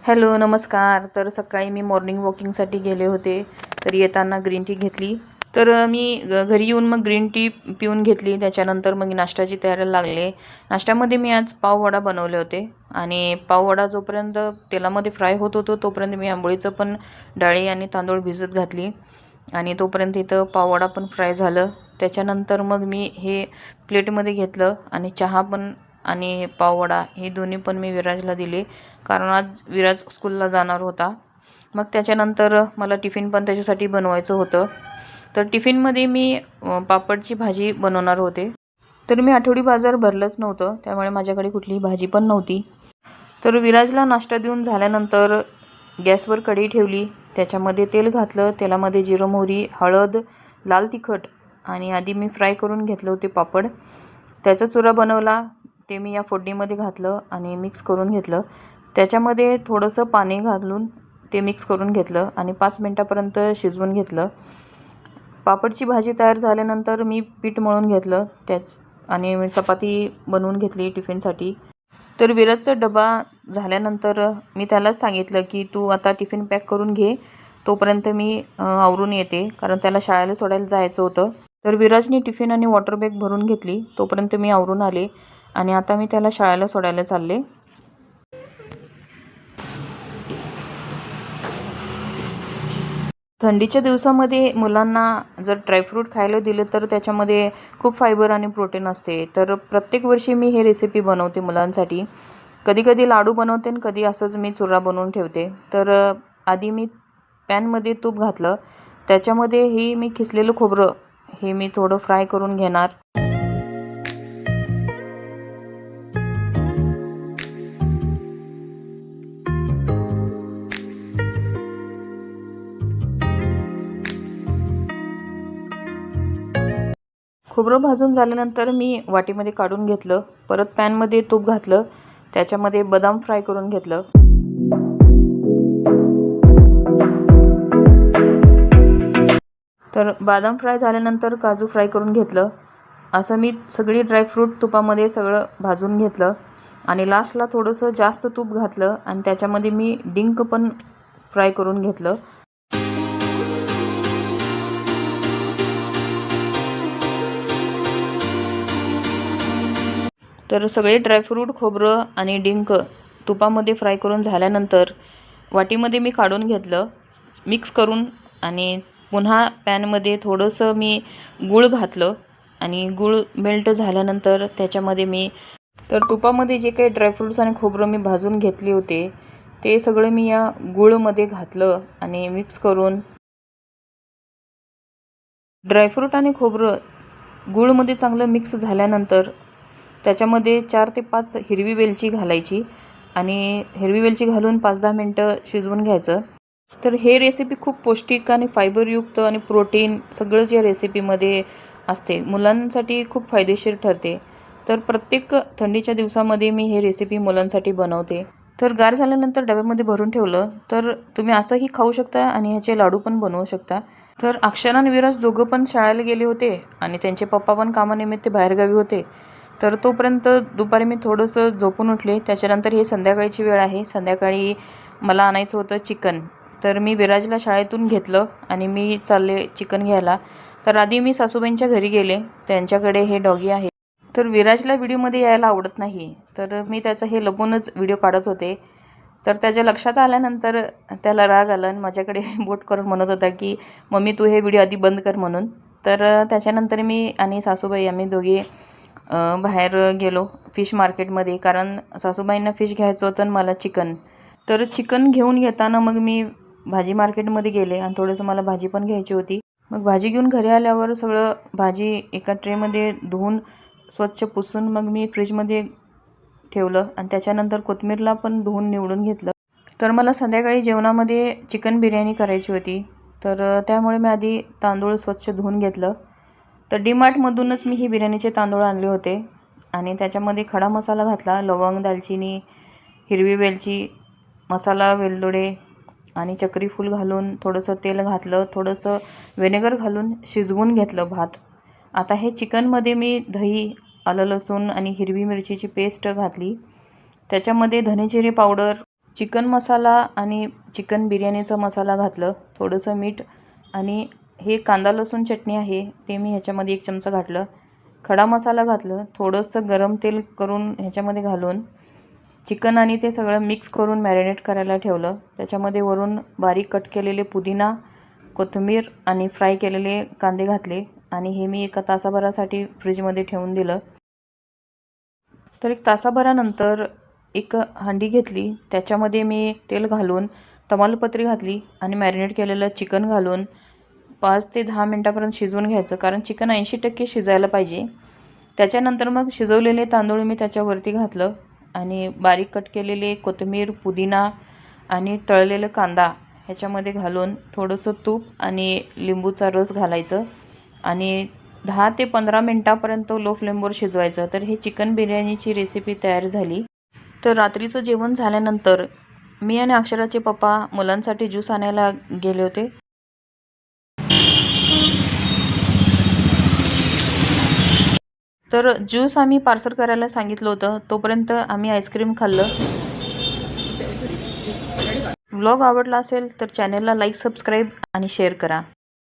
Hello नमस्कार. तर सकाळी मी मॉर्निंग वॉकिंगसाठी गेले होते. तर येताना ग्रीन टी घेतली. तर मी घरी येऊन मग ग्रीन टी पिऊन घेतली. त्याच्यानंतर मग नाश्त्याची तयारी लागले. नाश्त्यामध्ये मी आज पाववडा बनवले होते आणि पाववडा जोपर्यंत तेलामध्ये फ्राय होत होतो तोपर्यंत मी आंबोळीचं पण डाळी आणि तांदूळ भिजत घातली आणि तोपर्यंत इथं पाववडा पण फ्राय झालं. त्याच्यानंतर मग मी हे प्लेटमध्ये घेतलं आणि चहा पण आणि पाववडा हे दोन्ही पण मी विराजला दिले, कारण आज विराज स्कूलला जाणार होता. मग त्याच्यानंतर मला टिफिन पण त्याच्यासाठी बनवायचं होतं. तर टिफिनमध्ये मी पापडची भाजी बनवणार होते. तर मी आठवडी बाजार भरलंच नव्हतं, त्यामुळे माझ्याकडे कुठलीही भाजी पण नव्हती. तर विराजला नाश्ता देऊन झाल्यानंतर गॅसवर कढई ठेवली. त्याच्यामध्ये तेल घातलं. तेलामध्ये जिरं, मोहरी, हळद, लाल तिखट आणि आधी मी फ्राय करून घेतले होते पापड, त्याचा चुरा बनवला. ते मी या फोडणीमध्ये घातलं आणि मिक्स करून घेतलं. त्याच्यामध्ये थोडंसं पाणी घालून ते मिक्स करून घेतलं आणि 5 मिनटापर्यंत शिजवून घेतलं. पापडची भाजी तयार झाल्यानंतर मी पीठ मळून घेतलं आणि चपाती बनवून घेतली टिफिनसाठी. तर विराजचा डबा झाल्यानंतर मी त्यालाच सांगितलं की तू आता टिफिन पॅक करून घे, तोपर्यंत मी आवरून येते, कारण त्याला शाळेला सोडायला जायचं होतं. तर विराजने टिफिन आणि वॉटर बॅग भरून घेतली, तोपर्यंत मी आवरून आले आणि आता मी त्याला शाळेला सोडायला चालले. थंडीच्या दिवसामध्ये मुलांना जर ड्रायफ्रूट खायला दिलं तर त्याच्यामध्ये खूप फायबर आणि प्रोटीन असते. तर प्रत्येक वर्षी मी हे रेसिपी बनवते मुलांसाठी. कधी लाडू बनवते आणि कधी असंच मी चुरा बनवून ठेवते. तर आधी मी पॅनमध्ये तूप घातलं. त्याच्यामध्ये हे मी खिसलेलं खोबरं हे मी थोडं फ्राय करून घेणार. खोबरं भाजून झाल्यानंतर मी वाटीमध्ये काढून घेतलं. परत पॅनमध्ये तूप घातलं. त्याच्यामध्ये बदाम फ्राय करून घेतलं. तर बदाम फ्राय झाल्यानंतर काजू फ्राय करून घेतलं. असं मी सगळी ड्रायफ्रूट तुपामध्ये सगळं भाजून घेतलं आणि लास्टला थोडंसं जास्त तूप घातलं आणि त्याच्यामध्ये मी डिंक पण फ्राय करून घेतलं. तर सगळे ड्रायफ्रूट, खोबरं आणि डिंक तुपामध्ये फ्राय करून झाल्यानंतर वाटीमध्ये मी काढून घेतलं मिक्स करून आणि पुन्हा पॅनमध्ये थोडंसं मी गूळ घातलं आणि गूळ मेल्ट झाल्यानंतर त्याच्यामध्ये मी तुपामध्ये जे काही ड्रायफ्रूट्स आणि खोबरं मी भाजून घेतले होते ते सगळं मी या गूळमध्ये घातलं आणि मिक्स करून ड्रायफ्रूट आणि खोबरं गूळमध्ये चांगलं मिक्स झाल्यानंतर त्याच्यामध्ये 4 ते 5 हिरवी वेलची घालायची आणि हिरवी वेलची घालून 5-10 मिनटं शिजवून घ्यायचं. तर हे रेसिपी खूप पौष्टिक आणि फायबरयुक्त आणि प्रोटीन सगळंच या रेसिपीमध्ये असते. मुलांसाठी खूप फायदेशीर ठरते. तर प्रत्येक थंडीच्या दिवसामध्ये मी हे रेसिपी मुलांसाठी बनवते. तर गार झाल्यानंतर डब्यामध्ये भरून ठेवलं तर तुम्ही असंही खाऊ शकता आणि ह्याचे लाडू पण बनवू शकता. तर अक्षरा आणि विराज दोघं पण शाळेला गेले होते आणि त्यांचे पप्पा पण कामानिमित्त बाहेरगावी होते. तर तोपर्यंत दुपारी मी थोडंसं झोपून उठले. त्याच्यानंतर हे संध्याकाळची वेळ आहे. संध्याकाळी मला आणायचं होतं चिकन. तर मी विराजला शाळेतून घेतलं आणि मी चालले चिकन घ्यायला. तर आधी मी सासूबाईंच्या घरी गेले. त्यांच्याकडे हे डॉगी आहे. तर विराजला व्हिडिओमध्ये यायला आवडत नाही, तर मी त्याचा हे लपूनच व्हिडिओ काढत होते. तर त्याच्या लक्षात आल्यानंतर त्याला राग आला आणि माझ्याकडे बोट करून म्हणत होता की मम्मी तू हे व्हिडिओ आधी बंद कर म्हणून. तर त्याच्यानंतर मी आणि सासूबाई आम्ही दोघे बाहेर गेलो फिश मार्केटमध्ये, कारण सासूबाईंना फिश घ्यायचं होतं आणि मला चिकन. तर चिकन घेऊन येताना मग मी भाजी मार्केटमध्ये गेले आणि थोडंसं मला भाजी पण घ्यायची होती. मग भाजी घेऊन घरी आल्यावर सगळं भाजी एका ट्रेमध्ये धुवून स्वच्छ पुसून मग मी फ्रीजमध्ये ठेवलं आणि त्याच्यानंतर कोथिंबीरला पण धुवून निवडून घेतलं. तर मला संध्याकाळी जेवणामध्ये चिकन बिर्याणी करायची होती. तर त्यामुळे मी आधी तांदूळ स्वच्छ धुवून घेतलं. तर डीमार्टमधूनच मी ही बिर्याणीचे तांदूळ आणले होते आणि त्याच्यामध्ये खडा मसाला घातला. लवंग, दालचिनी, हिरवी वेलची, मसाला, वेलदोडे आणि चक्री फूल घालून थोडंसं तेल घातलं. थोडंसं व्हिनेगर घालून शिजवून घेतलं भात. आता हे चिकनमध्ये मी दही, आलं लसूण आणि हिरवी मिरचीची पेस्ट घातली. त्याच्यामध्ये धने जिरे पावडर, चिकन मसाला आणि चिकन बिर्याणीचा मसाला घातलं, थोडंसं मीठ आणि हे कांदा लसूण चटणी आहे ते मी ह्याच्यामध्ये 1 चमचा घातलं. खडा मसाला घातलं, थोडंसं गरम तेल करून ह्याच्यामध्ये घालून चिकन आणि ते सगळं मिक्स करून मॅरिनेट करायला ठेवलं. त्याच्यामध्ये वरून बारीक कट केलेले पुदिना, कोथिंबीर आणि फ्राय केलेले कांदे घातले आणि हे मी 1 तासाभरासाठी फ्रीजमध्ये ठेवून दिलं. तर 1 तासाभरानंतर एक हांडी घेतली, त्याच्यामध्ये मी तेल घालून तमालपत्री घातली आणि मॅरिनेट केलेलं चिकन घालून 5 ते 10 मिनटापर्यंत शिजवून घ्यायचं, कारण चिकन 80% शिजायला पाहिजे. त्याच्यानंतर मग शिजवलेले तांदूळ मी त्याच्यावरती घातलं आणि बारीक कट केलेले कोथिंबीर, पुदिना आणि तळलेलं कांदा ह्याच्यामध्ये घालून थोडंसं तूप आणि लिंबूचा रस घालायचं आणि 10 ते 15 मिनटापर्यंत लो फ्लेमवर शिजवायचं. तर हे चिकन बिर्याणीची रेसिपी तयार झाली. तर रात्रीचं जेवण झाल्यानंतर मी आणि अक्षराचे पप्पा मुलांसाठी ज्यूस आणायला गेले होते. तर ज्यूस आम्ही पार्सल करायला सांगितलं होतं, तोपर्यंत आम्ही आईस्क्रीम खाल्लं. व्लॉग आवडला असेल तर चॅनलला लाईक, सबस्क्राईब आणि शेअर करा.